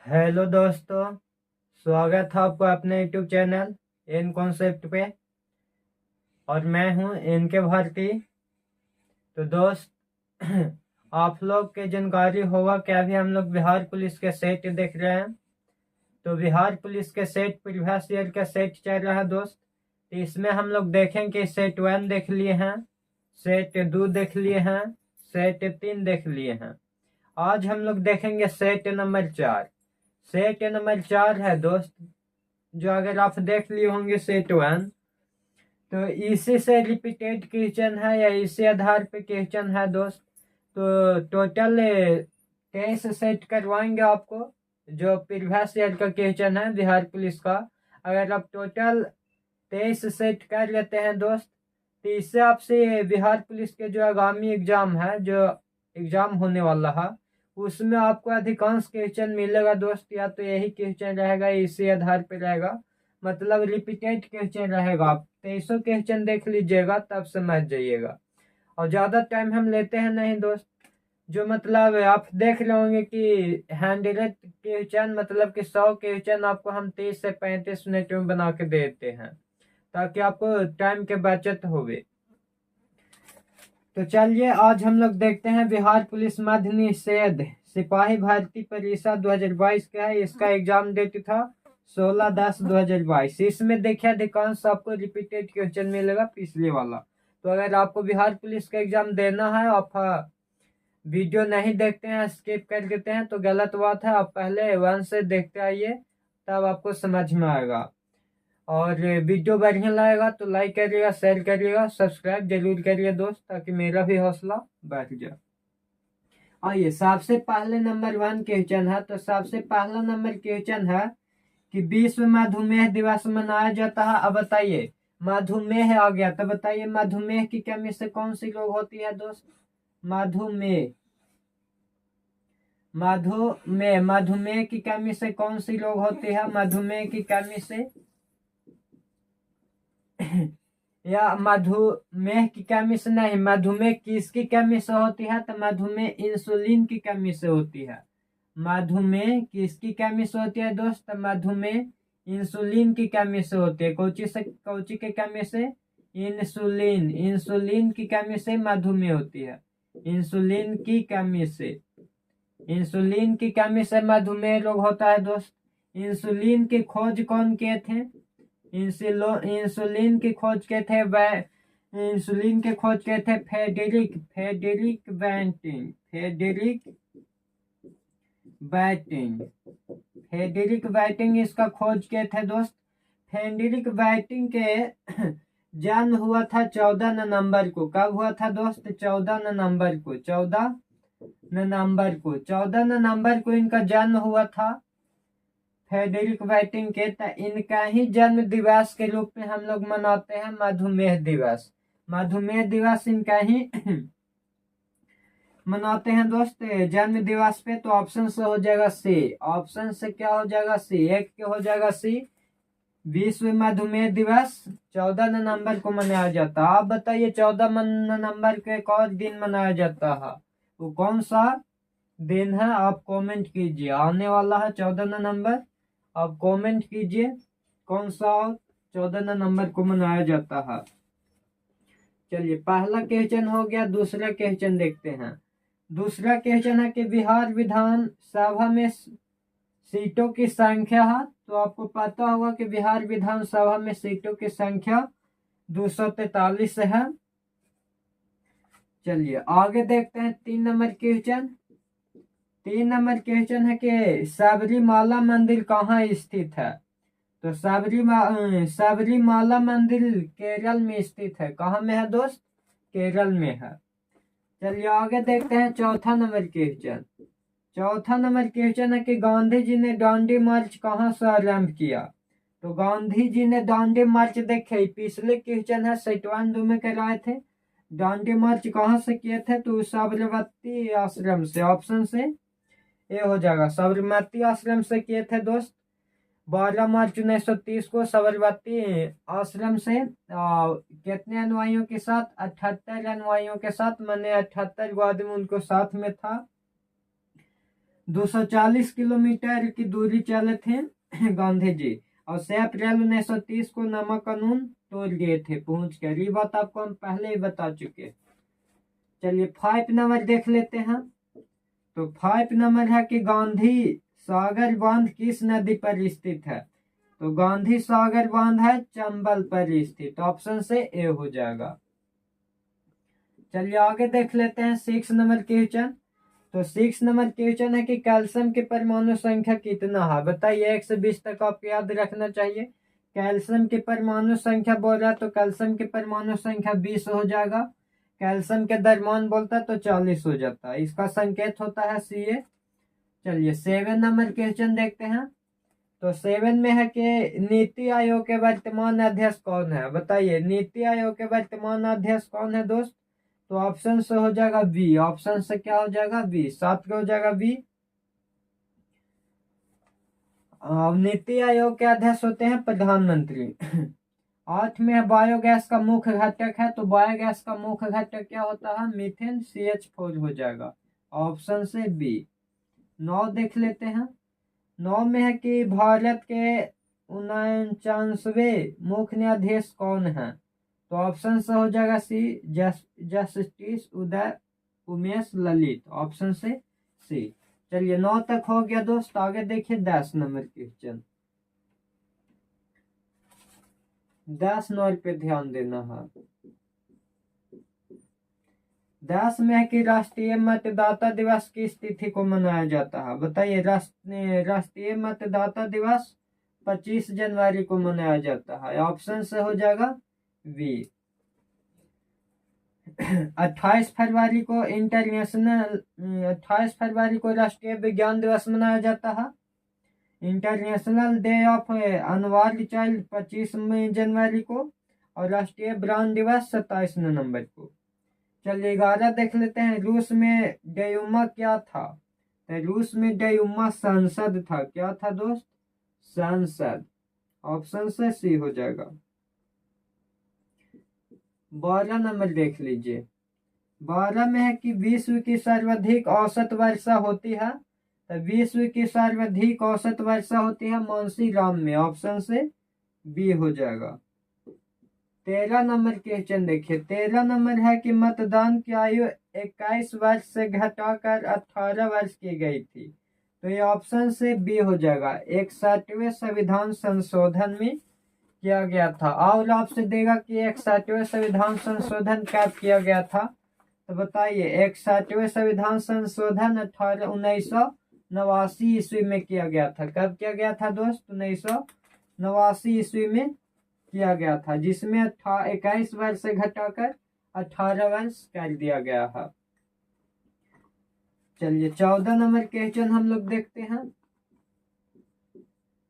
Hello दोस्तों, स्वागत है आपको अपने यूट्यूब चैनल इन कॉन्सेप्ट पे। और मैं हूं इनके भारती। तो दोस्त आप लोग के जानकारी होगा कि अभी हम लोग बिहार पुलिस के सेट देख रहे हैं। तो बिहार पुलिस के सेट प्रीवियस ईयर का सेट चल रहा है दोस्त। तो इसमें हम लोग देखेंगे सेट 1 देख लिए हैं, सेट 2 देख लिए हैं, सेट 3 देख लिए हैं। आज हम लोग देखेंगे सेट नंबर 4। सेट नंबर 4 है दोस्त, जो अगर आप देख लिए होंगे सेट 1, तो इसी से रिपीटेड क्वेश्चन है या इसी आधार पे क्वेश्चन है दोस्त। तो टोटल 23 सेट करवाएंगे आपको, जो प्रीवियस ईयर का क्वेश्चन है बिहार पुलिस का। अगर आप टोटल 23 सेट कर लेते हैं दोस्त, तो इससे आपसे बिहार पुलिस के जो आगामी एग्जाम है, जो एग्जाम होने वाला है, उसमें आपको अधिकांश क्वेश्चन मिलेगा दोस्त। या तो यही क्वेश्चन रहेगा, इसी आधार पर रहेगा, मतलब रिपीटेड क्वेश्चन रहेगा। आप 23 क्वेश्चन देख लीजिएगा, तब समझ जाइएगा। और ज्यादा टाइम हम लेते हैं नहीं दोस्त। जो मतलब आप देख रहे होंगे कि 100 क्वेश्चन, मतलब कि 100 क्वेश्चन आपको हम 30 से 35 मिनट में बना के देते हैं, ताकि आपको टाइम के बचत होवे। तो चलिए आज हम लोग देखते हैं बिहार पुलिस मध्य निषेध सिपाही भर्ती परीक्षा 2022 का है। इसका एग्जाम डेट था 16/10/2022। इसमें देखिए अधिकांश आपको रिपीटेड क्वेश्चन मिलेगा पिछले वाला। तो अगर आपको बिहार पुलिस का एग्जाम देना है, आप वीडियो नहीं देखते हैं, स्किप कर देते हैं, तो गलत बात है। आप पहले 1 से देखते आइए, तब आपको समझ में आएगा। और वीडियो बढ़िया लगेगा तो लाइक करिएगा, शेयर करिएगा, सब्सक्राइब जरूर करिए दोस्त, ताकि मेरा भी हौसला बढ़ जाए। आइए, सबसे पहले नंबर 1 क्वेश्चन है। तो सबसे पहला नंबर क्वेश्चन है कि विश्व मधुमेह दिवस मनाया जाता है। अब बताइए, मधुमेह आ गया तो बताइए मधुमेह की कमी से कौन सी रोग होती है दोस्त? मधुमेह, मधुमेह की कमी से कौन सी रोग होती है? मधुमेह की कमी से या मधुमेह की कमी से नहीं, मधुमेह किसकी कमी से होती है? तो मधुमेह इंसुलिन की कमी से होती है। मधुमेह किसकी कमी से होती है दोस्त? मधुमेह इंसुलिन की कमी से होती है। कौची की कमी से? इंसुलिन, इंसुलिन की कमी से मधुमेह होती है। इंसुलिन की कमी से, इंसुलिन की कमी से मधुमेह रोग होता है दोस्त। इंसुलिन की खोज कौन किए थे? इंसुलिन की खोज के थे इंसुलिन के खोज के थे फेडरिक बैंटिंग, फेडरिक बैंटिंग इसका खोज के थे दोस्त। फेडरिक बैंटिंग के जन्म हुआ था 14 नवंबर को। कब हुआ था दोस्त? 14 नवंबर को। 14 नवंबर को इनका जन्म हुआ था फेडरिक बैंटिंग के। इनका ही जन्म दिवस के रूप में हम लोग मनाते हैं मधुमेह दिवस। मधुमेह दिवस इनका ही मनाते हैं दोस्त जन्म दिवस पे। तो ऑप्शन से हो जाएगा सी। ऑप्शन से क्या हो जाएगा? सी। एक के हो जाएगा सी। विश्व मधुमेह दिवस 14 नवंबर को मनाया जाता है। आप बताइए 14 नवंबर के एक और दिन मनाया जाता है, वो कौन सा दिन है? आप कमेंट कीजिए। आने वाला है 14 नवंबर, आप कमेंट कीजिए कौन सा 14 नवंबर को मनाया जाता है। चलिए, पहला क्वेश्चन हो गया। दूसरा क्वेश्चन देखते हैं। दूसरा क्वेश्चन है कि बिहार विधान सभा में सीटों की संख्या है। तो आपको पता होगा कि बिहार विधानसभा में सीटों की संख्या 243 है। चलिए आगे देखते हैं 3 नंबर क्वेश्चन। 3 नंबर क्वेश्चन है कि सबरीमाला मंदिर कहाँ स्थित है? तो सबरीमाला मंदिर केरल में स्थित है। कहाँ में है दोस्त? केरल में है। चलिए आगे देखते हैं चौथा नंबर क्वेश्चन। चौथा नंबर क्वेश्चन है कि गांधी जी ने दांडी मार्च कहाँ से आरंभ किया? तो गांधी जी ने दांडी मार्च, देखे पिछले क्वेश्चन है सेटवान में कराए थे। दांडी मार्च कहाँ से किए थे? तो साबरमती आश्रम से। ऑप्शन से ये हो जाएगा, साबरमती आश्रम से किए थे दोस्त। 12 मार्च 1930 को साबरमती आश्रम से कितने अनुयायियों के साथ? 78 अनुयायियों के साथ, मैंने 78 आदमी उनको साथ में था। 240 किलोमीटर की दूरी चले थे गांधी जी, और 6 अप्रैल 1930 को नमक कानून तोड़ दिए थे पहुंच कर। ये बात आपको हम पहले ही बता चुके। चलिए 5 नंबर देख लेते हैं। तो 5 नंबर है कि गांधी सागर बांध किस नदी पर स्थित है? तो गांधी सागर बांध है चंबल पर स्थित। ऑप्शन से ए हो जाएगा। चलिए आगे देख लेते हैं 6 नंबर क्वेश्चन। तो 6 नंबर क्वेश्चन है कि कैल्शियम की परमाणु संख्या कितना है? बताइए, 1 से 20 तक आपको याद रखना चाहिए। कैल्शियम की परमाणु संख्या बोल रहा है तो कैल्शियम की परमाणु संख्या 20 हो जाएगा। कैल्शियम के द्रव्यमान बोलता है तो 40 हो जाता है। इसका संकेत होता है Ca। चलिए 7 नंबर क्वेश्चन देखते हैं। तो 7 में है कि नीति आयोग के वर्तमान अध्यक्ष कौन है? बताइए, नीति आयोग के वर्तमान अध्यक्ष कौन है दोस्त? तो ऑप्शन से हो जाएगा बी। ऑप्शन से क्या हो जाएगा? बी। 7 का हो जाएगा बी। नीति आयोग के अध्यक्ष होते हैं प्रधानमंत्री। 8 में बायोगैस का मुख्य घटक है। तो बायोगैस का मुख्य घटक क्या होता है? मीथेन CH4 हो जाएगा। ऑप्शन से बी। 9 देख लेते हैं। 9 में है कि भारत के 49वें मुख्य न्यायाधीश कौन है? तो ऑप्शन से हो जाएगा सी, जस्टिस उदय उमेश ललित। ऑप्शन से सी। चलिए 9 तक हो गया दोस्त। आगे देखिए 10 नंबर क्वेश्चन। 10 नंबर पे ध्यान देना है। 10 में है कि राष्ट्रीय मतदाता दिवस किस तिथि को मनाया जाता है? बताइए, राष्ट्रीय मतदाता दिवस 25 जनवरी को मनाया जाता है। ऑप्शन से हो जाएगा बी। 28 फरवरी को 28 फरवरी को राष्ट्रीय विज्ञान दिवस मनाया जाता है। इंटरनेशनल डे ऑफ अनवार्ड चाइल्ड 25 जनवरी को, और राष्ट्रीय ब्रांड दिवस 27 नवंबर को। चलिए 11 देख लेते हैं। रूस में डयूमा क्या था? तो रूस में डयूमा संसद था। क्या था दोस्त? संसद। ऑप्शन से सी हो जाएगा। 12 नंबर देख लीजिए। 12 में है कि विश्व की सर्वाधिक औसत वर्षा होती है। तो विश्व की सर्वाधिक औसत वर्षा होती है मानसीराम में। ऑप्शन से बी हो जाएगा। 13 नंबर क्वेश्चन देखिए। 13 नंबर है कि मतदान की आयु 21 वर्ष से घटाकर 18 वर्ष की गई थी। तो ये ऑप्शन से बी हो जाएगा। 61वें संविधान संशोधन में किया गया था। और आपसे देगा कि 61वें संविधान संशोधन कब किया गया था? तो बताइए, 61वें संविधान संशोधन 1989 ईस्वी में किया गया था। कब किया गया था दोस्त? 1989 ईस्वी में किया गया था, जिसमें 21 वर्ष से घटाकर 18 वर्ष कर दिया गया है। चलिए 14 नंबर क्वेश्चन हम लोग देखते हैं।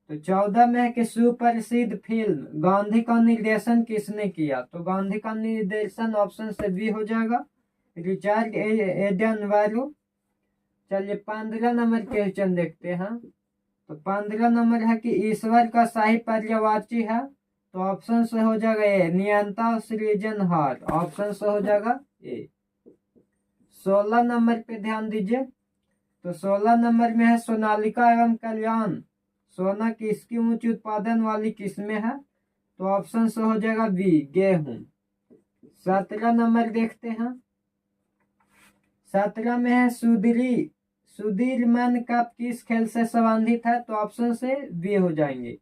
तो 14 में है कि सुप्रसिद्ध फिल्म गांधी का निर्देशन किसने किया? तो गांधी का निर्देशन ऑप्शन से बी हो जाएगा, रिचर्ड एटनबरो। चलिए 15 नंबर क्वेश्चन देखते हैं। तो 15 नंबर है कि ईश्वर का शाही पर्यायवाची है। तो ऑप्शन से हो जाएगा ए, नियंता सृजनहार। ऑप्शन से हो जाएगा ए। 16 नंबर पे ध्यान दीजिए। तो 16 नंबर में है सोनालिका एवं कल्याण। सोना किसकी उच्च उत्पादन वाली किस्में है? तो ऑप्शन से हो जाएगा बी, गेहूं। 17 नंबर देखते हैं। 17 में है सुधीरमन कप किस खेल से संबंधित है? तो ऑप्शन से बी हो जाएंगे,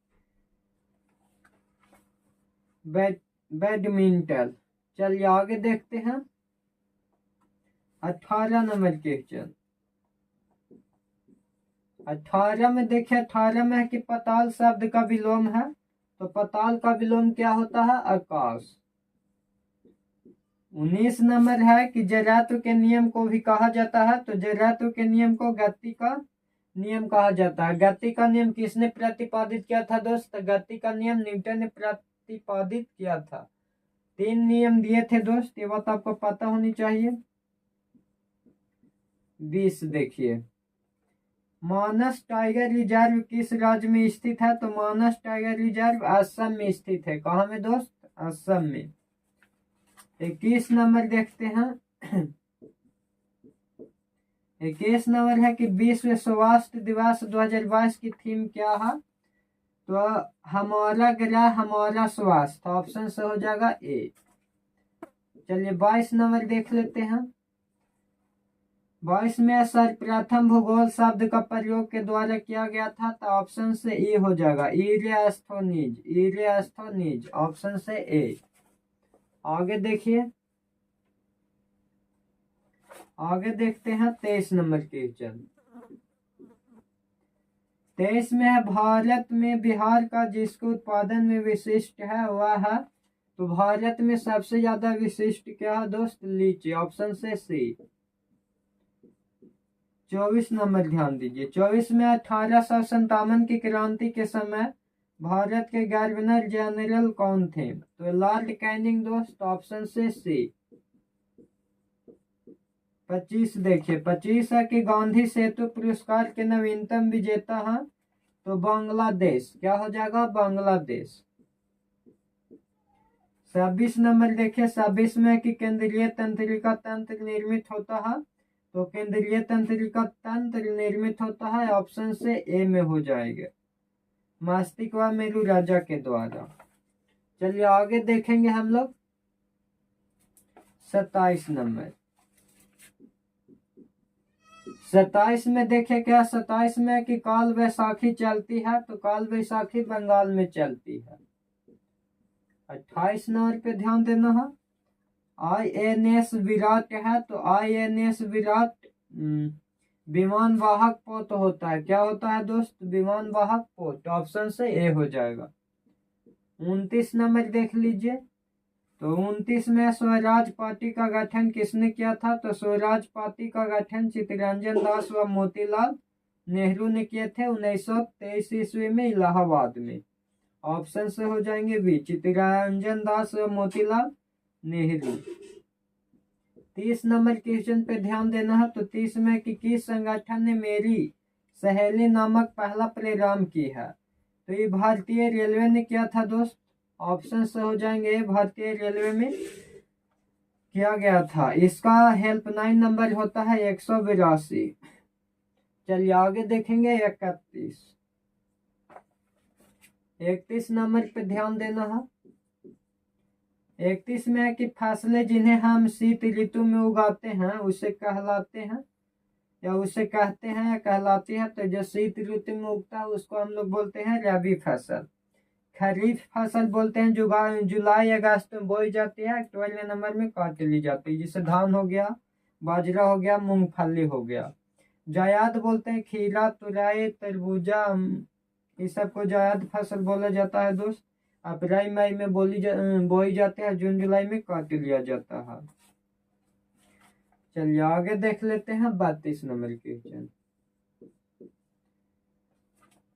बैडमिंटन। चलिए आगे देखते हैं 18 नंबर क्वेश्चन। 18 में देखिए। 18 में है कि पाताल शब्द का विलोम है। तो पाताल का विलोम क्या होता है? आकाश। 19 नंबर है कि जड़त्व के नियम को भी कहा जाता है। तो जड़त्व के नियम को गति का नियम कहा जाता है। गति का नियम किसने प्रतिपादित किया था दोस्त? गति का नियम न्यूटन ने प्रतिपादित किया था। 3 नियम दिए थे दोस्त, ये बात आपको पता होनी चाहिए। 20 देखिए। मानस टाइगर रिजर्व किस राज्य में स्थित है? तो मानस टाइगर रिजर्व असम में स्थित है। कहाँ में दोस्त? असम में। 21 नंबर देखते हैं। 21 नंबर है कि विश्व स्वास्थ्य दिवस 2022 की थीम क्या है? तो हमारा ग्रह हमारा स्वास्थ्य, ऑप्शन से हो जाएगा ए। चलिए 22 नंबर देख लेते हैं। 22 में सर्वप्रथम भूगोल शब्द का प्रयोग के द्वारा किया गया था, तो ऑप्शन से ए हो जाएगा, इरियास्थोनिज, इरियास्थोनिज, ऑप्शन से ए। आगे देखिए, आगे देखते हैं 23 नंबर क्वेश्चन। 23 में है भारत में बिहार का जिसके उत्पादन में विशिष्ट है वह है, तो भारत में सबसे ज्यादा विशिष्ट क्या है दोस्त? लीची, ऑप्शन से सी। 24 नंबर ध्यान दीजिए। 24 में 1857 की क्रांति के समय भारत के गवर्नर जनरल कौन थे? तो लॉर्ड कैनिंग दोस्त, ऑप्शन से सी। 25 देखिए, 25 है कि गांधी सेतु पुरस्कार के नवीनतम विजेता है, तो बांग्लादेश, क्या हो जाएगा? बांग्लादेश। 26 नंबर देखिए, 26 में कि केंद्रीय तंत्रिका तंत्र निर्मित होता है, तो केंद्रीय तंत्रिका तंत्र निर्मित होता है, ऑप्शन से ए में हो जाएगा, मस्तिष्क व मेरु राजा के द्वारा। चलिए आगे देखेंगे हम लोग 27 नंबर। 27 में देखे क्या? 27 में कि काल वैसाखी चलती है, तो काल वैसाखी बंगाल में चलती है। 28 नंबर पे ध्यान देना है। INS विराट है, तो INS विराट विमान वाहक पोत होता है, क्या होता है दोस्त? विमान वाहक पोत, ऑप्शन से ए हो जाएगा। 29 नंबर देख लीजिए, तो 29 में स्वराज पार्टी का गठन किसने किया था? तो स्वराज पार्टी का गठन चित्तरंजन दास व मोतीलाल नेहरू ने किए थे 1923 ईस्वी में इलाहाबाद में, ऑप्शन से हो जाएंगे बी, चित्तरंजन दास व मोतीलाल नेहरू। 30 नंबर क्वेश्चन पे ध्यान देना है। तो 30 में कि किस संगठन ने मेरी सहेली नामक पहला प्रोग्राम की है? तो ये भारतीय रेलवे ने किया था दोस्त, ऑप्शन से हो जाएंगे भारतीय रेलवे में किया गया था। इसका हेल्पलाइन नंबर होता है 182। चलिए आगे देखेंगे 31। 31 नंबर पे ध्यान देना है। 31 में है कि फसलें जिन्हें हम शीत ऋतु में उगाते हैं उसे कहलाते हैं, या उसे कहते हैं या कहलाती है, तो जो शीत ऋतु में उगता है उसको हम लोग बोलते हैं रबी फसल। खरीफ फसल बोलते हैं जुलाई अगस्त में बोई जाती है, अक्टूबर नवंबर में काट ली जाती है, जैसे धान हो गया, बाजरा हो गया, मूंगफली हो गया। जायद बोलते हैं खीरा, तुरई, तरबूजा, इस सब को जायद फसल बोला जाता है दोस्त। अप्रैल मई में बोई जाती है, जून जुलाई में काट लिया जाता है। चलिए आगे देख लेते हैं 32 नंबर क्वेश्चन।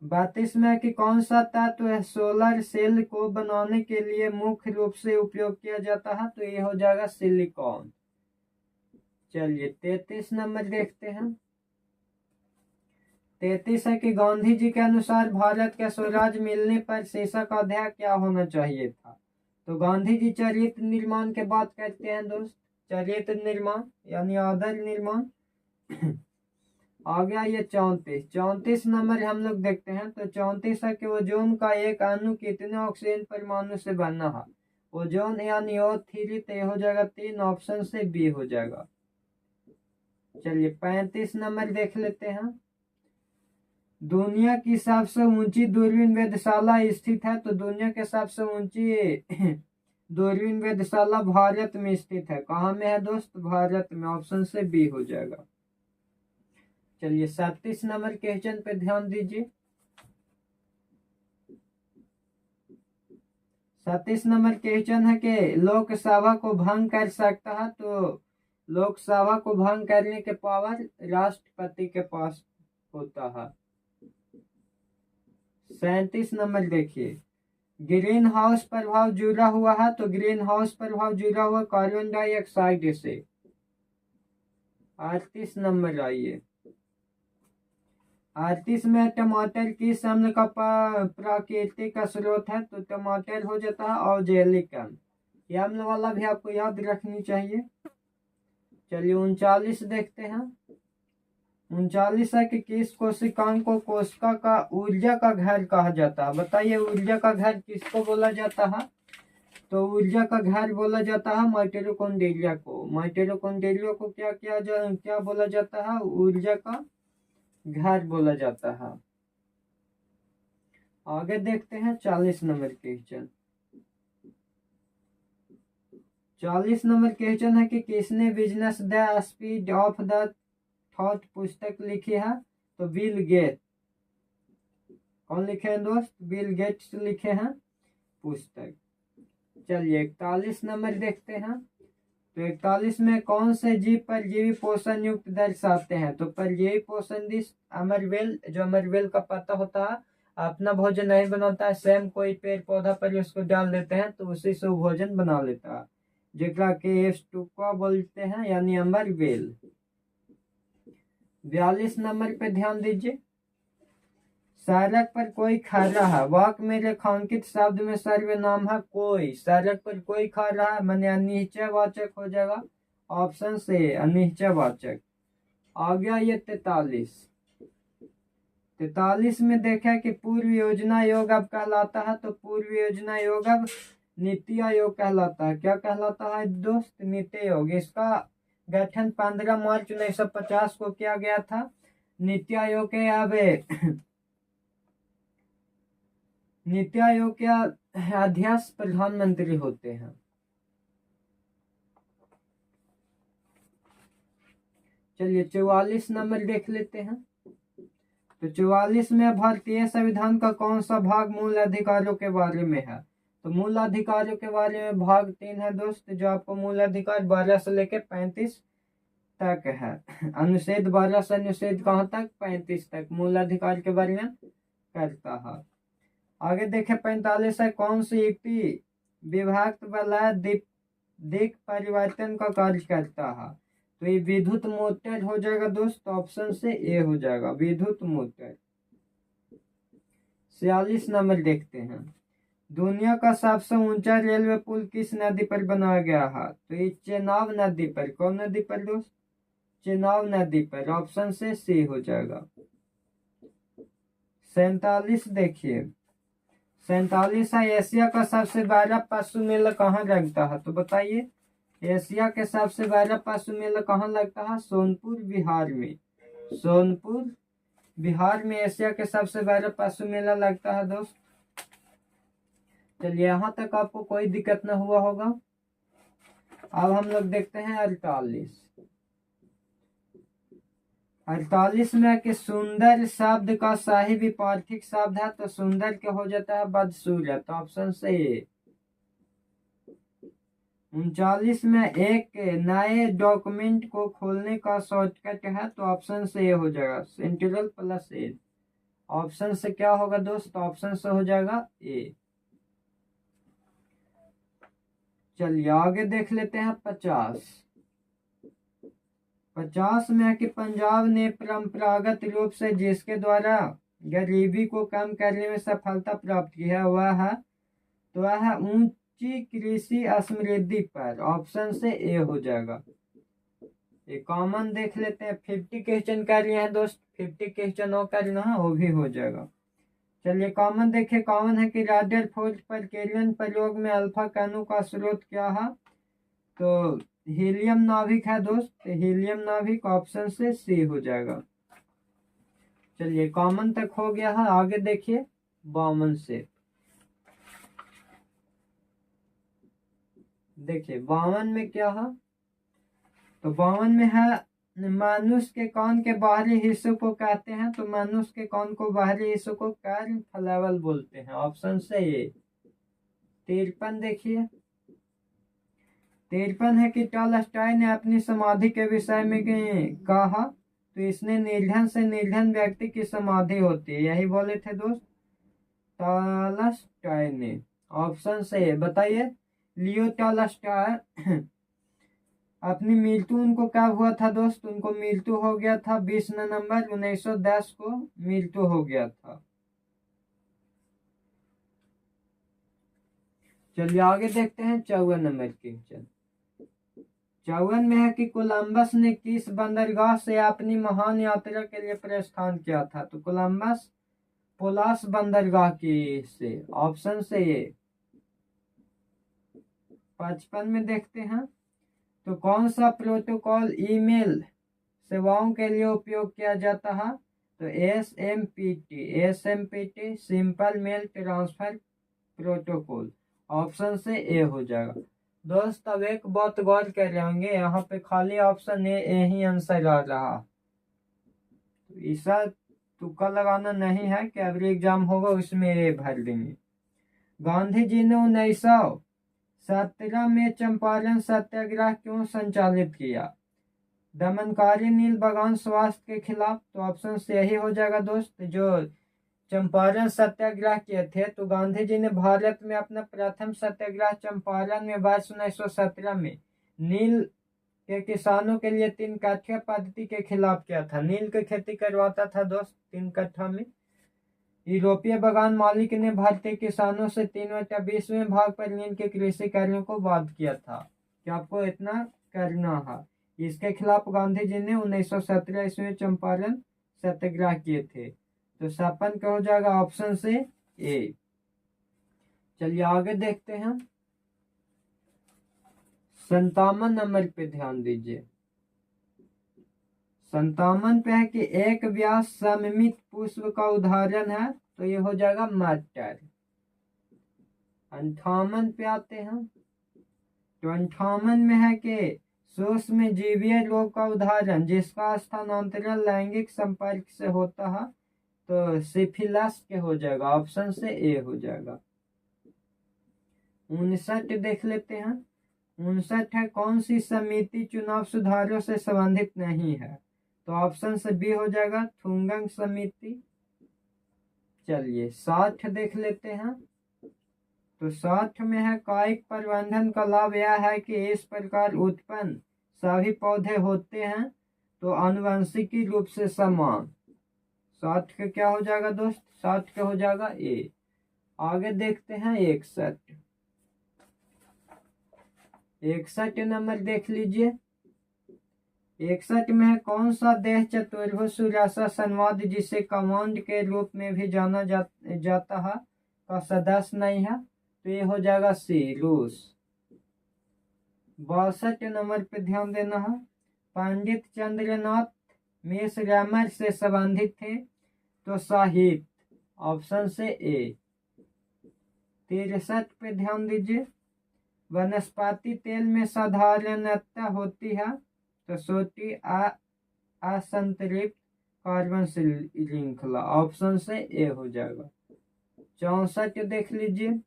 32 में कि कौन सा तत्व सोलर सेल को बनाने के लिए मुख्य रूप से उपयोग किया जाता है? तो ये हो जाएगा सिलिकॉन। चलिए 33 नंबर देखते हैं। 33 है कि गांधी जी के अनुसार भारत का स्वराज मिलने पर शीर्षक अध्याय क्या होना चाहिए था? तो गांधी जी चरित्र निर्माण के बात करते हैं दोस्त, चरित्र निर्माण यानी आदर्श निर्माण। आ गया ये 34। 34 नंबर हम लोग देखते हैं। तो 34 है कि ओजोन का एक अणु कितने ऑक्सीजन परमाणु से बना है? ओजोन यानी O3, तो हो जाएगा 3, ऑप्शन से बी हो जाएगा। चलिए 35 नंबर देख लेते हैं। दुनिया की सबसे ऊंची दूरबीन वेधशाला स्थित है, तो दुनिया के सबसे ऊंची दूरबीन वेधशाला भारत में स्थित है। कहाँ में है दोस्त? भारत में, ऑप्शन से बी हो जाएगा। चलिए 37 नंबर क्वेश्चन पे ध्यान दीजिए। 37 नंबर क्वेश्चन है कि लोकसभा को भंग कर सकता है, तो लोकसभा को भंग करने के पावर राष्ट्रपति के पास होता है। 37 नंबर देखिए, ग्रीन हाउस प्रभाव जुड़ा हुआ है, तो ग्रीन हाउस प्रभाव जुड़ा हुआ कार्बन डाइऑक्साइड से। 38 नंबर आइए। 38 में टमाटर किस अम्ल का प्राकृतिक स्रोत है? तो टमाटर हो जाता है ऑक्जेलिक अम्ल, ये अम्ल वाला भी आपको याद रखनी चाहिए। चलिए 39 देखते हैं। 39 है कि किस कोशिकांग को कोशिका का ऊर्जा का घर कहा जाता है। बताइए ऊर्जा का घर किसको बोला जाता है? तो ऊर्जा का घर बोला जाता है माइटोकॉन्ड्रिया को। माइटोकॉन्ड्रिया को क्या बोला जाता है? ऊर्जा का घर बोला जाता है। आगे देखते हैं 40 नंबर क्वेश्चन। 40 नंबर क्वेश्चन है कि किसने business the speed of the thought पुस्तक लिखी है? तो बिल गेट। कौन लिखे हैं दोस्त? बिल गेट्स लिखे हैं पुस्तक। चलिए 41 नंबर देखते हैं। तो 41 में कौन से जीव परजीवी पोषण युक्त दर्शाते हैं? तो परजीवी पोषण दिस अमरवेल, जो अमरवेल का पत्ता होता है अपना भोजन नहीं बनाता है, स्वयं कोई पेड़ पौधा पर उसको डाल देते हैं तो उसी से भोजन बना लेता है, जेकरा के स्टुका बोलते हैं, यानी अमरवेल। 42 नंबर पे ध्यान दीजिए। सड़क पर कोई खड़ा है, वाक्य में रेखांकित शब्द में सर्वनाम है कोई। सड़क पर कोई खड़ा है माने अनिश्चयवाचक हो जाएगा, ऑप्शन से अनिश्चयवाचक। आ गया ये 43 में देखा कि पूर्व योजना आयोग अब कहलाता है। तो पूर्व योजना आयोग अब नीति आयोग कहलाता है। क्या कहलाता है दोस्त? नीति आयोग। इसका गठन 15 मार्च 1950 को किया गया था। नीति आयोग के अब नीति आयोग के अध्यक्ष प्रधानमंत्री होते हैं। चलिए 44 नंबर देख लेते हैं। तो 44 में भारतीय संविधान का कौन सा भाग मूल अधिकारों के बारे में है? तो मूल अधिकारों के बारे में भाग 3 है दोस्त, जो आपको मूल अधिकार 12 से लेके 35 तक है। अनुच्छेद 12 से अनुच्छेद कहाँ तक? 35 तक मूल अधिकार के बारे में करता है। आगे देखे 45 है, कौन सी युक्ति विभक्त वलय दिक् परिवर्तन का कार्य करता है? तो ये विद्युत मोटर हो जाएगा दोस्त, ऑप्शन से ए हो जाएगा, विद्युत मोटर। 46 नंबर देखते हैं। दुनिया का सबसे ऊंचा रेलवे पुल किस नदी पर बनाया गया है? तो ये चेनाब नदी पर। कौन नदी पर दोस्त? चेनाब नदी पर, ऑप्शन से सी हो जाएगा। 47 देखिए। 47 है, एशिया का सबसे बड़ा पशु मेला कहाँ लगता है? तो बताइए एशिया के सबसे बड़ा पशु मेला कहाँ लगता है? सोनपुर बिहार में। सोनपुर बिहार में एशिया के सबसे बड़ा पशु मेला लगता है दोस्त। चलिए यहाँ तक आपको कोई दिक्कत न हुआ होगा। अब हम लोग देखते हैं 48 में कि सुंदर शब्द का सही विपरीत शब्द है। तो सुंदर के हो जाता है बदसूरत, ऑप्शन से। 39 में एक नए डॉक्यूमेंट को खोलने का शॉर्टकट है। तो ऑप्शन से हो जाएगा सेंट्रल प्लस ए। ऑप्शन से क्या होगा दोस्त? ऑप्शन से हो जाएगा ए। चलिए आगे देख लेते हैं 50 में है कि पंजाब ने परंपरागत रूप से जिसके द्वारा गरीबी को कम करने में सफलता प्राप्त की है वह है, तो वह है ऊंची कृषि समृद्धि पर, ऑप्शन से ए हो जाएगा। ये कॉमन देख लेते हैं। 50 क्वेश्चन कर रहे हैं दोस्त, 50 क्वेश्चन और करना है वो भी हो जाएगा। चलिए कॉमन देखे। कॉमन है कि रदरफोर्ड पर केरियन प्रयोग में अल्फा कणु का स्रोत क्या है? तो हीलियम नाभिक है दोस्त, हीलियम नाभिक, ऑप्शन से सी हो जाएगा। चलिए कॉमन तक हो गया है। आगे देखिए 52 से। देखिए 52 में क्या है? तो 52 में है मनुष्य के कान के बाहरी हिस्सों को कहते हैं। तो मनुष्य के कान को बाहरी हिस्सों को कर्न फ्लेवल बोलते हैं, ऑप्शन से ये। 53 देखिए। 53 है कि टॉलस्टॉय ने अपनी समाधि के विषय में कहा। तो इसने निर्धन से निर्धन व्यक्ति की समाधि होती है, यही बोले थे दोस्त टॉलस्टॉय ने, ऑप्शन से। बताइए लियो टॉलस्टॉय अपनी मृत्यु उनको क्या हुआ था दोस्त? उनको मृत्यु हो गया था 20 नवंबर 1910 को मृत्यु हो गया था। चलिए आगे देखते हैं 54 नंबर क्वेश्चन। 54 में है कि कोलंबस ने किस बंदरगाह से अपनी महान यात्रा के लिए प्रस्थान किया था? तो कोलंबस पोलास बंदरगाह की से, ऑप्शन से ये। 55 में देखते हैं, तो कौन सा प्रोटोकॉल ईमेल सेवाओं के लिए उपयोग किया जाता है? तो SMPT simple mail transfer protocol, option से ए हो जाएगा। दोस्त अब एक बात गौर कर रहे होंगे, यहाँ पे खाली ऑप्शन ए ही आंसर आ रहा, तो ऐसा तुक्का लगाना नहीं है कि एवरी एग्जाम होगा उसमें ए भर देंगे। गांधी जी ने 1917 में चंपारण सत्याग्रह क्यों संचालित किया? दमनकारी नील बगान स्वास्थ्य के खिलाफ, तो ऑप्शन से यही हो जाएगा दोस्त। जो चंपारण सत्याग्रह किए थे, तो गांधी जी ने भारत में अपना प्रथम सत्याग्रह चंपारण में वर्ष 1917 में नील के किसानों के लिए 3 कट्ठा पद्धति के खिलाफ किया था। नील की खेती करवाता था दोस्त 3 कट्ठा में। यूरोपीय बागान मालिक ने भारतीय किसानों से 3/20 भाग पर नील के कृषि कार्यों को बाध्य किया था कि आपको इतना करना है। इसके खिलाफ गांधी जी ने 1917 ईस्वी में चंपारण सत्याग्रह किए थे। तो 56 का हो जाएगा ऑप्शन से ए। चलिए आगे देखते हैं, 57 नंबर पे ध्यान दीजिए। 57 पे है कि एक व्यास सममित पुष्प का उदाहरण है, तो ये हो जाएगा मटर। 58 पे आते हैं, तो 58 में है कि सूक्ष्म जीवीय रोग का उदाहरण जिसका स्थानांतरण लैंगिक संपर्क से होता है, तो सिफिलिस के हो जाएगा, ऑप्शन से ए हो जाएगा। 59 देख लेते हैं, 59 है कौन सी समिति चुनाव सुधारों से संबंधित नहीं है? तो ऑप्शन से बी हो जाएगा, थुंगंग समिति। चलिए 60 देख लेते हैं, तो 60 में है कायिक प्रबंधन का लाभ यह है कि इस प्रकार उत्पन्न सभी पौधे होते हैं तो आनुवंशिकी रूप से समान। 60 का क्या हो जाएगा दोस्त? 60 का हो जाएगा ए। आगे देखते हैं 61। 61 नंबर देख लीजिए। 61 में है कौन सा देश चतुर्भुज सुरक्षा संवाद जिसे कमांड के रूप में भी जाना जाता है का सदस्य नहीं है? तो ये हो जाएगा सी, रूस। 62 नंबर पे ध्यान देना है, पंडित चंद्रनाथ मेसरामर से संबंधित थे, तो साहित्य, ऑप्शन से ए। 63 पे ध्यान दीजिए, वनस्पति तेल में साधारणता होती है, तो सोटी असंतृप्त कार्बन श्रृंखला, ऑप्शन से ए हो जाएगा। 64 देख लीजिए,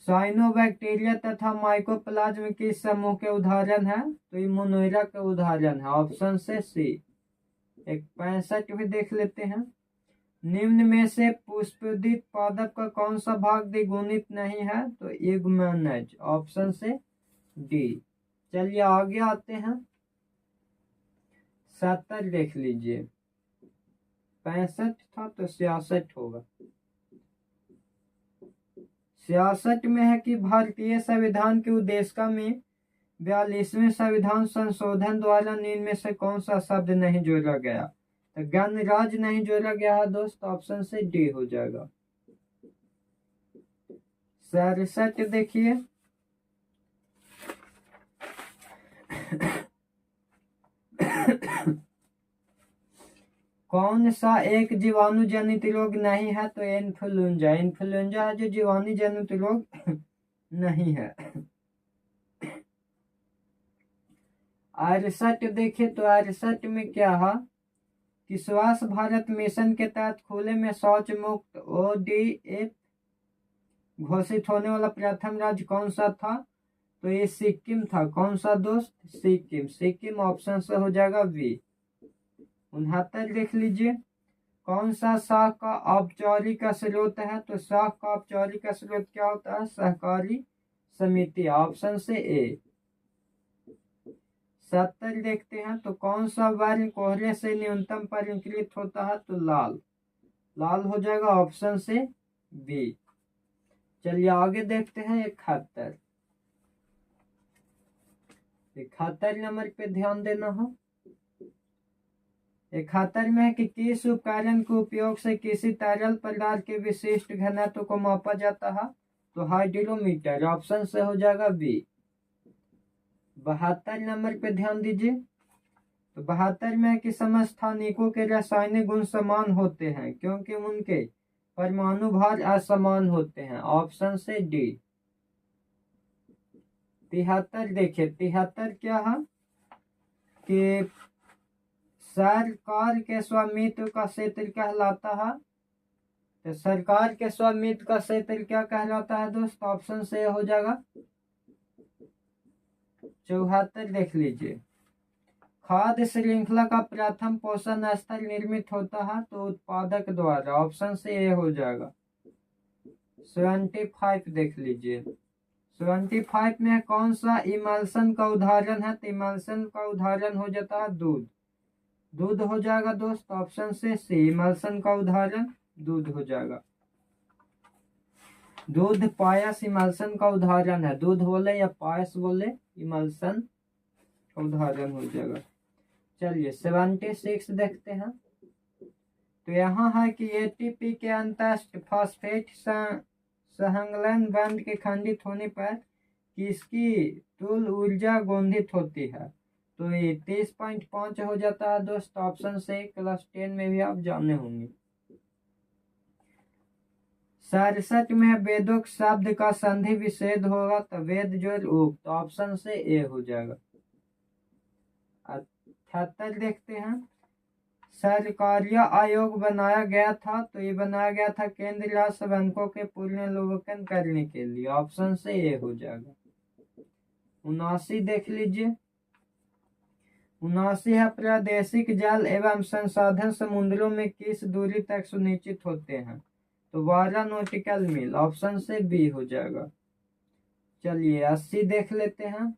साइनोबैक्टीरिया तथा माइकोप्लाज्म किस समूह के उदाहरण है? तो ये मोनोरा के उदाहरण है, ऑप्शन से सी। 65 भी देख लेते हैं, निम्न में से पुष्पोदित पादप का कौन सा भाग द्विगुणित नहीं है? तो इग्मेनज, ऑप्शन से डी। चलिए आगे आते हैं, 70 देख लीजिए, 65 था तो 66 होगा। 66 में है कि भारतीय संविधान की उद्देशिका में 42वें संविधान संशोधन द्वारा निम्न में से कौन सा शब्द नहीं जोड़ा गया? तो गणराज्य नहीं जोड़ा गया है दोस्त, ऑप्शन से डी हो जाएगा। 67 देखिए, कौन सा एक जीवाणु जनित रोग नहीं है? तो इन्फ्लुएंजा। इन्फ्लुएंजा है जो जीवाणु जनित रोग नहीं है। 68 देखे, तो 68 में क्या है कि स्वच्छ भारत मिशन के तहत खुले में शौच मुक्त ODF घोषित होने वाला प्रथम राज्य कौन सा था? तो ये सिक्किम था। कौन सा दोस्त? सिक्किम। सिक्किम ऑप्शन से हो जाएगा बी। 69 देख लीजिए, कौन सा शाख का औपचारिक स्रोत है? तो शाख का औपचारिक स्रोत क्या होता है? सहकारी समिति, ऑप्शन से ए। 70 देखते हैं, तो कौन सा वर्ण कोहरे से न्यूनतम परिंकृत होता है? तो लाल। लाल हो जाएगा, ऑप्शन से बी। चलिए आगे देखते हैं 71। 71 नंबर पे ध्यान देना है। 71 में है कि किस उपकरण के उपयोग से किसी तरल पदार्थ के विशिष्ट घनत्व को मापा जाता है, तो हाइड्रोमीटर, ऑप्शन से हो जाएगा बी। 72 नंबर पे ध्यान दीजिए। तो 72 में है कि समस्थानिकों के रासायनिक गुण समान होते हैं क्योंकि उनके परमाणु भार असमान होते हैं, ऑप्शन से डी। 73 देखिए, 73 क्या है कि सरकार के स्वामित्व का क्षेत्र कहलाता है। तो सरकार के स्वामित्व का क्षेत्र क्या कहलाता है दोस्त, ऑप्शन से हो जाएगा 74। देख लीजिए, खाद्य श्रृंखला का प्रथम पोषण स्तर निर्मित होता है तो उत्पादक द्वारा, ऑप्शन से ए हो जाएगा। 75 देख लीजिए, 75 में कौन सा इमल्सन का उदाहरण है, तो इमल्सन का उदाहरण हो जाता है दूध। दूध हो जाएगा दोस्त, ऑप्शन से सी, इमल्सन का उदाहरण दूध हो जाएगा। दूध पायस इमल्सन का उदाहरण है, दूध बोले या पायस बोले, इमल्सन का उदाहरण हो जाएगा। चलिए 76 देखते हैं। तो यहाँ है कि एटीपी के अंतस्थ फास्फेट संलग्न बंध के खंडित होने पर किसकी तुल्य ऊर्जा गोंदित होती है, तो ये 30.5 हो जाता है दोस्त, ऑप्शन से क्लास 10 में भी आप जाने होंगे। 67 में वेदोक शब्द का संधि विच्छेद होगा तो वेद जोड़ उप, तो ऑप्शन से ए हो जाएगा। 78 देखते हैं। सरकारीय आयोग बनाया गया था, तो ये बनाया गया था केंद्र राज्य बैंकों के पुनर्विलोकन करने के लिए, ऑप्शन से ए हो जाएगा। 79 देख लीजिए, 79 है प्रादेशिक जल एवं संसाधन समुद्रों में किस दूरी तक सुनिश्चित होते हैं, तो 12 नॉटिकल मील, ऑप्शन से बी हो जाएगा। चलिए 80 देख लेते हैं।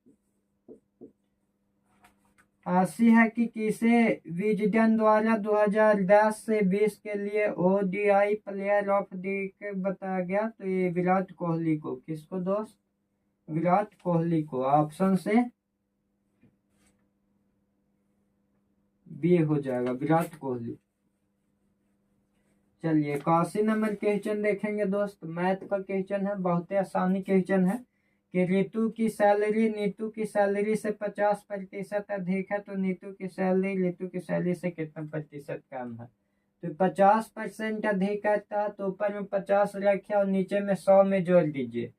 80 है कि किसे विजडन द्वारा 2010 से 20 के लिए ओडीआई प्लेयर ऑफ द बताया गया, तो ये विराट कोहली को, किसको दोस्त, विराट कोहली को, ऑप्शन से बी हो जाएगा, विराट कोहली। चलिए 81 नंबर क्वेश्चन देखेंगे दोस्त, मैथ का क्वेश्चन है, बहुत ही आसानी क्वेश्चन है कि ऋतु की सैलरी नीतू की सैलरी से 50% अधिक है, तो नीतू की सैलरी ऋतु की सैलरी से कितना प्रतिशत कम है, तो 50% अधिक करता है, तो ऊपर में 50 रखे और नीचे में 100 में जोड़ दीजिए।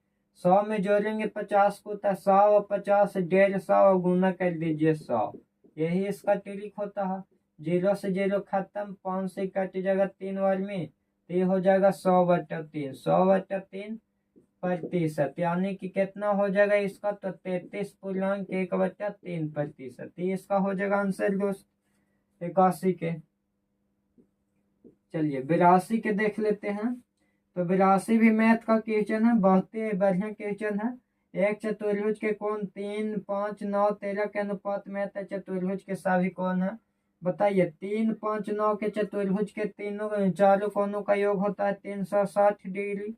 100 में जोड़ेंगे 50 को, तो 100 और 50 150 और गुना कर दीजिए 100, यही इसका ट्रिक होता है। 0 से 0 खत्म, 5 से कट जाएगा 3 बार में, तो ये हो जाएगा 100/3, 100/3 प्रतिशत, यानी कि कितना हो जाएगा इसका, तो 33.1/3%, इसका हो जाएगा आंसर दोस्त 81 के। चलिए 82 के देख लेते हैं। तो 82 भी मैथ का क्वेश्चन है, बहुत ही बढ़िया क्वेश्चन है। एक चतुर्भुज के कोण 3, 5, 9, 13 के अनुपात में है, चतुर्भुज के सभी कोण है, बताइए 3, 5, 9 के चतुर्भुज के चारों कोणों का योग होता है 360 डिग्री,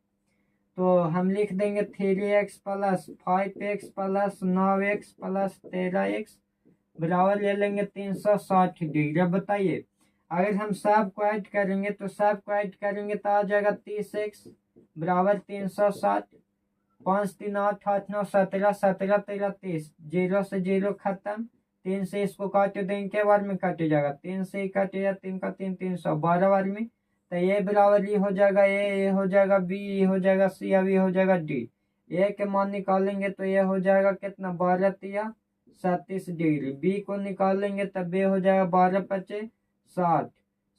तो हम लिख देंगे 3x plus 5x plus 9x plus 13x बराबर ले लेंगे 360 डिग्री। अब बताइए अगर हम सब को ऐड करेंगे, तो सब को ऐड करेंगे तो आ जाएगा 30x बराबर 360, 5, 3, 8, 8, 9, 17, 17, 13, 30, 0 से 0 खत्म, 3 से इसको काट देंगे, क्या बार में कट जाएगा, 3 से ही कटेगा, 3 का 3, 312 बार में, तो ये बराबर ये हो जाएगा ए हो जाएगा बी, ये हो जाएगा सी, अब ये हो जाएगा डी। ए के मान निकालेंगे तो ये हो जाएगा कितना, 12 तिया 37 डिग्री। बी को निकालेंगे तब ये हो जाएगा 12 पचे 60।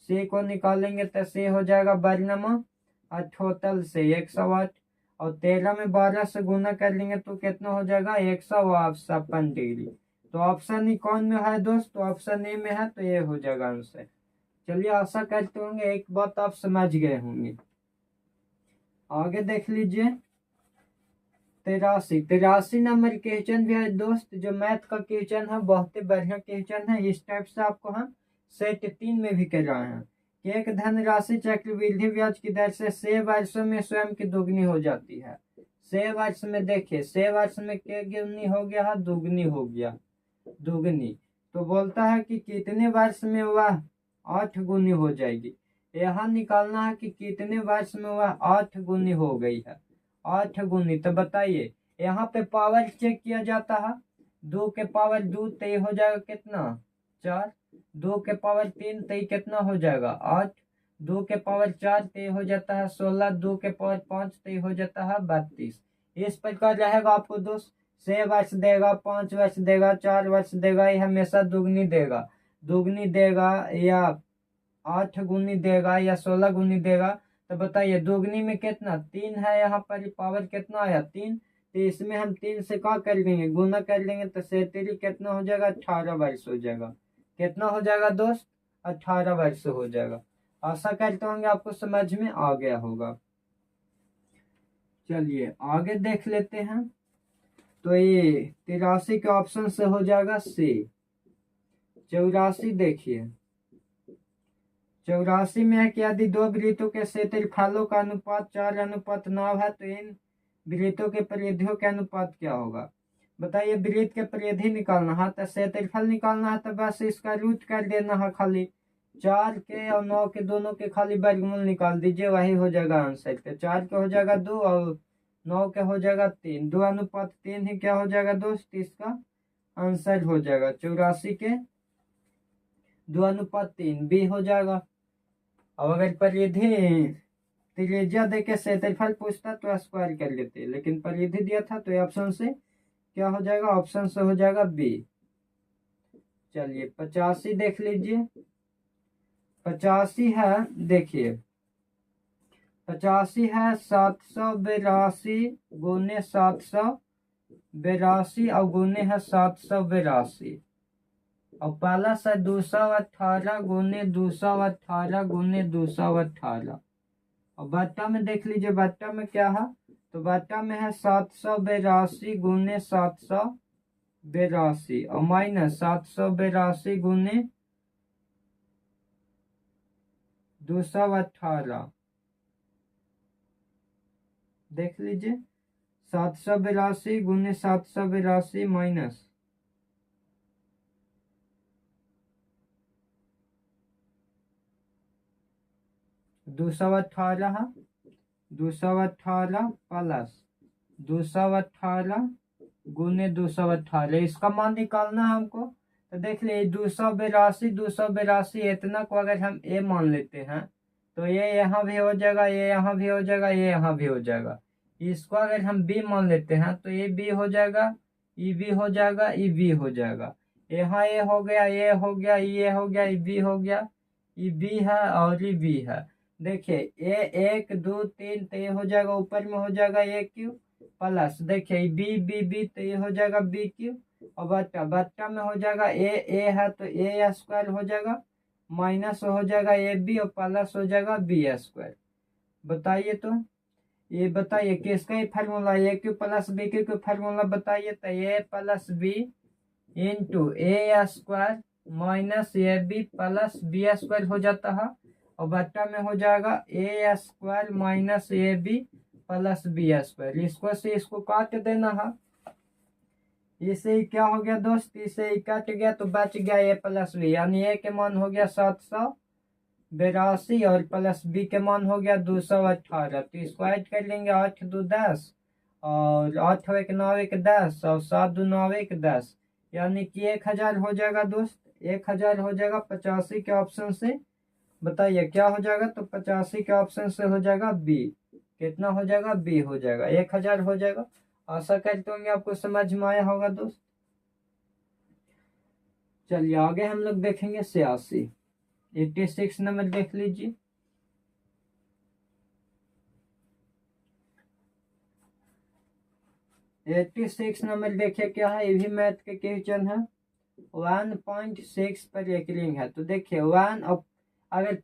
सी को निकालेंगे तो सी हो जाएगा 12 अठोतल से 108, और 13 में 12 से गुना कर लेंगे तो कितना हो जाएगा 156 डिग्री। तो ऑप्शन ई कौन में है दोस्त, तो ऑप्शन ए में है, तो ये हो जाएगा आंसर। चलिए आशा करते होंगे एक बात आप समझ गए होंगे। आगे देख लीजिए 83 नंबर क्वेश्चन भी है दोस्त, जो मैथ का क्वेश्चन है, बहुत ही बढ़िया क्वेश्चन है। इस टाइप से आपको हम सेट 3 में भी कराए हैं कि एक धनराशि चक्रवृद्धि ब्याज की दर से 6 वर्षों में स्वयं की दोगुनी हो जाती है। 6 वर्ष में देखिए, 6 वर्ष में क्या गुनी हो गया है, दोगुनी हो गया, दुगनी। तो बोलता है कि कितने वर्ष में वह 8 गुनी हो जाएगी। यहाँ निकालना है कि कितने वर्ष में वह 8 गुनी हो गई है। 8 गुनी, तो बताइए यहाँ पे पावर चेक किया जाता है। 2 के पावर 2 तो ये हो जाएगा कितना 4। 2 के पावर 3 तो ये कितना हो जाएगा 8। 2 के पावर 4 तो ये हो जाता है 16। 2 के पावर 5 तो ये हो जाता है 32। इस प्रकार रहेगा आपको दोस्त। 6 वर्ष देगा, 5 वर्ष देगा, 4 वर्ष देगा, ये हमेशा दुगनी देगा। दुगनी देगा या 8 गुनी देगा या 16 गुनी देगा। तो बताइए दुगनी में कितना 3 है, यहाँ पर पावर कितना आया 3। तो इसमें हम 3 से क्या कर लेंगे गुना कर लेंगे। तो 37 कितना हो जाएगा 18 वर्ष हो जाएगा। कितना हो जाएगा दोस्त 18 वर्ष हो जाएगा। आशा करते होंगे आपको समझ में आ गया होगा। चलिए आगे देख लेते हैं। तो ये 83 के ऑप्शन से हो जाएगा सी। 84 देखिए 84 में है कि यदि दो वृत्तों के क्षेत्रफलों का अनुपात 4:9 है तो इन वृत्तों के परिधियों के अनुपात क्या होगा। बताइए वृत्त के परिधि निकालना है तो क्षेत्रफल निकालना है तो बस इसका रूट कर देना है खाली। 4 के और 9 के दोनों के खाली वर्गमूल निकाल दीजिए, वही हो जाएगा आंसर। तो 4 के हो जाएगा 2 और 9 के हो जाएगा 3। 2:3 ही क्या हो जाएगा दोस्त इसका आंसर हो जाएगा। 84 के 2:3 बी हो जाएगा। अब अगर परिधि त्रिज्या दे के क्षेत्रफल पूछता तो स्क्वायर कर लेते, लेकिन परिधि दिया था तो ऑप्शन से क्या हो जाएगा ऑप्शन से हो जाएगा बी। चलिए 85 देख लीजिए। 85 है देखिए 85 है 782 गुने 782 और गुने है 782 और प्लस है 218 गुने 218 गुने 218। और बट्टा में देख लीजिए बट्टा में क्या है। तो बट्टा में है 782 गुने 782 और माइनस 782 गुने 218। देख लीजिए 782 गुने 782 माइनस 218 218 प्लस 218 गुने 218। इसका मान निकालना है हमको। तो देख लिए 282 इतना को अगर हम ए मान लेते हैं तो ये यहाँ भी हो जाएगा, ये यहाँ भी हो जाएगा, ये यहाँ भी हो जाएगा। इसको अगर हम बी मान लेते हैं तो ये बी हो जाएगा, ई बी हो जाएगा, ई बी हो जाएगा। यहाँ ये हो गया, ये हो गया, ये हो गया, ई बी हो गया, ई बी है और ई बी है। देखिए ए 1 2 3 तो ये हो जाएगा ऊपर में हो जाएगा ए क्यू प्लस देखिए बी बी बी तो ये हो जाएगा बी क्यू और बट्टा बट्टा में हो जाएगा ए है तो ए स्क्वायर हो जाएगा माइनस हो जाएगा ए बी और प्लस हो जाएगा बी स्क्वायर। बताइए तो ये बताइए किसका ये formula a cube plus b cube formula बताइए। तो a plus b into a square minus a b plus b square हो जाता है और बट्टा में हो जाएगा a square minus a b plus b square. इसको से इसको काट देना है। इसे ही क्या हो गया दोस्त, इसे ही कट गया तो बच गया ए प्लस बी, यानी ए के मान हो गया 782 और प्लस बी के मान हो गया 218। तो इसको ऐड कर लेंगे 8 2 10 और 8 1 9 1 10 और 7 2 9 1 10, यानी कि 1000 हो जाएगा दोस्त। 1000 हो जाएगा 85 के ऑप्शन से। बताइए क्या हो जाएगा। तो 85 के ऑप्शन से हो जाएगा बी। कितना हो जाएगा बी हो जाएगा 1000 हो जाएगा। आशा करते होंगे आपको समझ में आया होगा दोस्त। चलिए आगे हम लोग देखेंगे 86। 86 नंबर देख लीजिए। एट्टी सिक्स नंबर देखिए क्या है, ये भी मैथ के क्वेश्चन है। 1.6 पर एक रिंग है। तो देखिए 1 अगर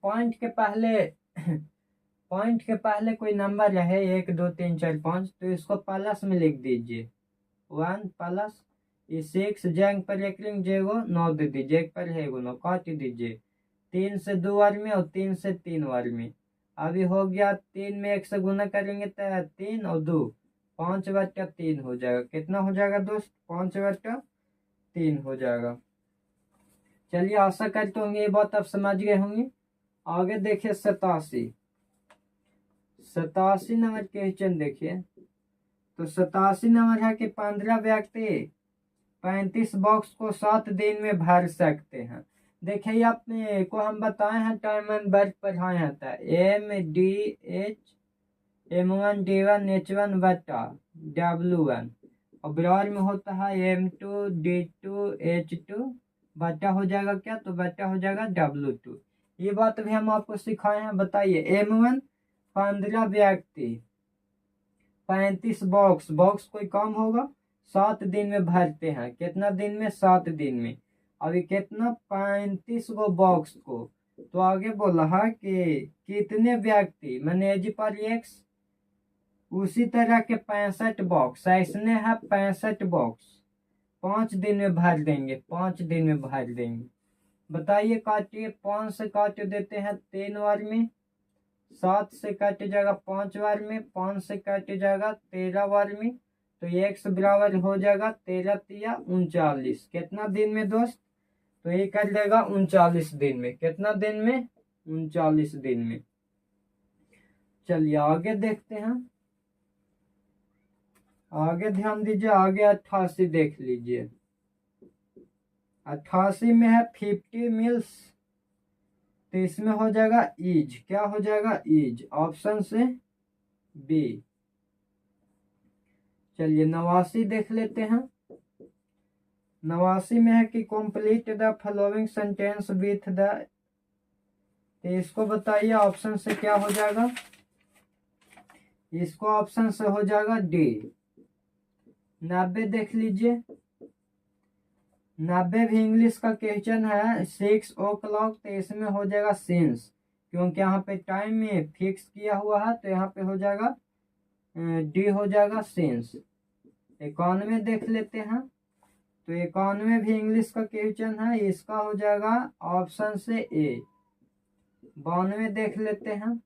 पॉइंट के पहले कोई नंबर रहे 1 2 3 4 5 तो इसको प्लस में लिख दीजिए 1 प्लस 6 जंग पर एक रिंग जेगो 9 दे दीजिए, एक पर है 9 काट दीजिए। 3 से 2 बार में और 3 से 3 बार में। अभी हो गया 3 में 1 से गुना करेंगे तो 3 और 2 5/3 हो जाएगा। कितना हो जाएगा दोस्त 5/3 3 हो जाएगा। चलिए आशा करते होंगे ये बात आप समझ गए होंगे। आगे देखिए 87 नंबर क्वेश्चन देखिए। तो 87 नंबर है कि 15 व्यक्ति 35 बॉक्स को 7 दिन में भर सकते हैं। देखिए आपने को हम बताए हैं टाइम एंड वर्क पढ़ाए हैं था M/D/H/M1D1H1 बटा W1 और बराबर में होता है M2D2H2 बटा हो जाएगा क्या, तो बटा हो जाएगा W2। ये बात भी हम आपको सिखाए हैं। बताइए M1 15 व्यक्ति 35 बॉक्स कोई काम होगा 7 दिन में भरते हैं। कितना दिन में, 7 दिन में। अभी कितना 35 गो बॉक्स को, तो आगे बोला है कि कितने व्यक्ति मैंने एज पर एक्स, उसी तरह के 65 बॉक्स ऐसने है 65 बॉक्स 5 दिन में भर देंगे, 5 दिन में भर देंगे। बताइए काटिए, 5 से काट देते हैं 3 बार में, 7 से कट जाएगा 5 बार में, 5 से कट जाएगा 13 बार में, तो x बराबर हो जाएगा 13 तिया 39। कितना दिन में दोस्त, तो ये कर देगा 39 दिन में। कितना दिन में, 39 दिन में। चलिए आगे देखते हैं। आगे ध्यान दीजिए, आगे 88 देख लीजिए। 88 में है 50 मील्स, तो इसमें हो जाएगा इज, क्या हो जाएगा इज, ऑप्शन से बी। चलिए 89 देख लेते हैं। 89 में है कि complete the following sentence with the, तो इसको बताइए ऑप्शन से क्या हो जाएगा, इसको ऑप्शन से हो जाएगा डी। 90 देख लीजिए। 90 भी इंग्लिश का क्वेश्चन है 6 o'clock, तो इसमें हो जाएगा सिंस, क्योंकि यहाँ पे टाइम में फिक्स किया हुआ है, तो यहाँ पे हो जाएगा डी हो जाएगा सिंस। 91 देख लेते हैं। तो 91 भी इंग्लिश का क्वेश्चन है, इसका हो जाएगा ऑप्शन से ए। 92 देख लेते हैं।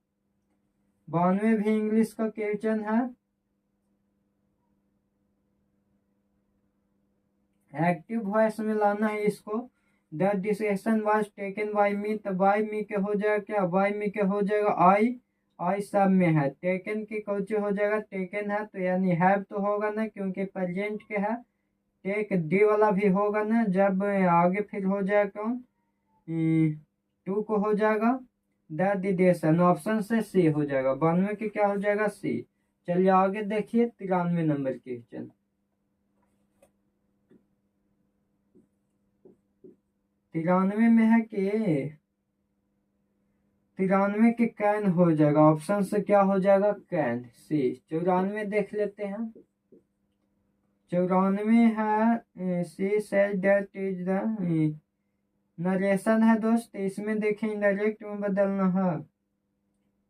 92 भी इंग्लिश का क्वेश्चन है, एक्टिव वॉइस में लाना है इसको। The decision was taken by me, तो बाय मी के हो जाएगा क्या, बाय मी के हो जाएगा आई सब में है। टेकन के कौचे हो जाएगा, टेकन है, तो यानी हैव तो होगा ना, क्योंकि प्रेजेंट के है। टेक डी वाला भी होगा ना, जब आगे फिर हो जाएगा कौन, टू को हो जाएगा द डिडेशन, ऑप्शन से सी हो जाएगा। 92 के क्या हो जाएगा सी। चलिए आगे देखिए 93 नंबर क्वेश्चन। 93 में है कि 93 के कैन हो जाएगा, ऑप्शन से क्या हो जाएगा कैन, सी। 94 देख लेते हैं। 94 है she said that is the narration है दोस्त, इसमें देखें इनडायरेक्ट में बदलना है,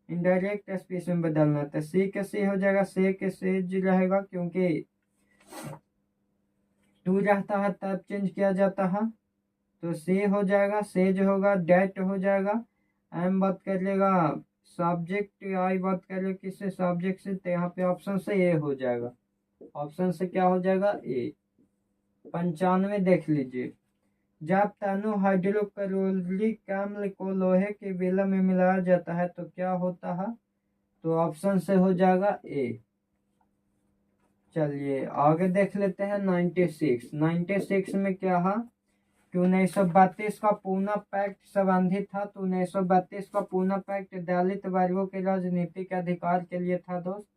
इनडायरेक्ट स्पीच में बदलना, तो सी के सी हो जाएगा, से के सेज रहेगा, क्योंकि टू रहता है तब चेंज किया जाता है, तो से हो जाएगा, सेज होगा, डेट हो जाएगा, एम बात कर लेगा सब्जेक्ट, आई बात कर ले किससे, सब्जेक्ट से, तो यहाँ पे ऑप्शन से ए हो जाएगा। ऑप्शन से क्या हो जाएगा ए। 95 देख लीजिए। जब तनु हाइड्रोक्लोरिक अम्ल को लोहे के बेला में मिलाया जाता है तो क्या होता है, तो ऑप्शन से हो जाएगा ए। चलिए आगे देख लेते हैं 96 में क्या है कि 1932 का पूना पैक्ट संबंधित था। तो 1932 का पूना पैक्ट दलित वर्गों के राजनीतिक अधिकार के लिए था दोस्त,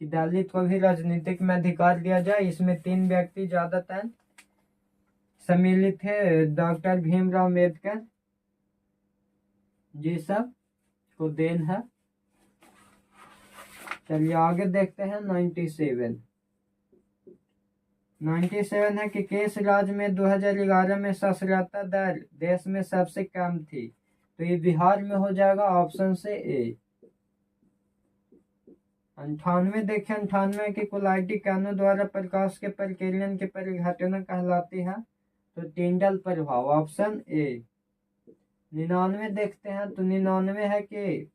कि दलित को भी राजनीतिक में अधिकार दिया जाए। इसमें 3 व्यक्ति ज्यादातर सम्मिलित थे, डॉक्टर भीमराव अम्बेडकर जी सब को देन है। चलिए आगे देखते हैं 97 है कि किस राज्य में 2011 में साक्षरता दर देश में सबसे कम थी, तो ये बिहार में हो जाएगा, ऑप्शन से ए। 98 देखें। 98 की कुलाइटी कानून द्वारा प्रकाश के प्रकीर्णन की परिघटना कहलाती है, तो टिंडल प्रभाव, ऑप्शन ए। 99 देखते हैं। तो 99 है कि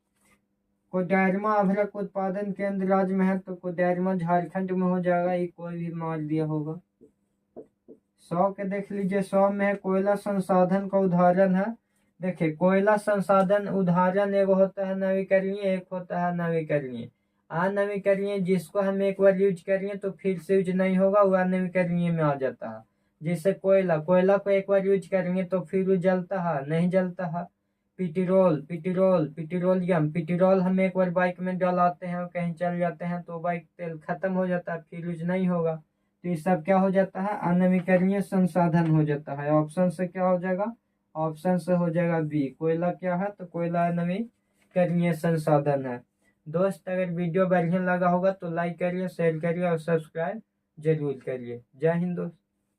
कोडरमा अभ्रक उत्पादन केंद्र राज्य में है, तो कोडरमा झारखंड में हो जाएगा, ये कोई भी मार दिया होगा। 100 के देख लीजिए, 100 में है कोयला संसाधन का उदाहरण है। देखिए कोयला संसाधन उदाहरण एगो होता है नवीकरणीय, एक होता है नवीकरणीय। अनवीकरणीय जिसको हम एक बार यूज करिए तो फिर से यूज नहीं होगा, वो अनवीकरणीय में आ जाता है। जैसे कोयला, कोयला को एक बार यूज करेंगे तो फिर वो जलता है, नहीं जलता है। पेट्रोल, पेट्रोलियम, पेट्रोल हम एक बार बाइक में डलाते हैं और कहीं चल जाते हैं तो बाइक तेल खत्म हो जाता है, फिर यूज नहीं होगा। तो ये सब क्या हो जाता है, अनवीकरणीय संसाधन हो जाता है। ऑप्शन से क्या हो जाएगा, ऑप्शन से हो जाएगा बी। कोयला क्या है, तो कोयला नवीकरणीय संसाधन है। दोस्त अगर वीडियो बढ़िया लगा होगा तो लाइक करिए, शेयर करिए और सब्सक्राइब जरूर करिए। जय हिंद दोस्त।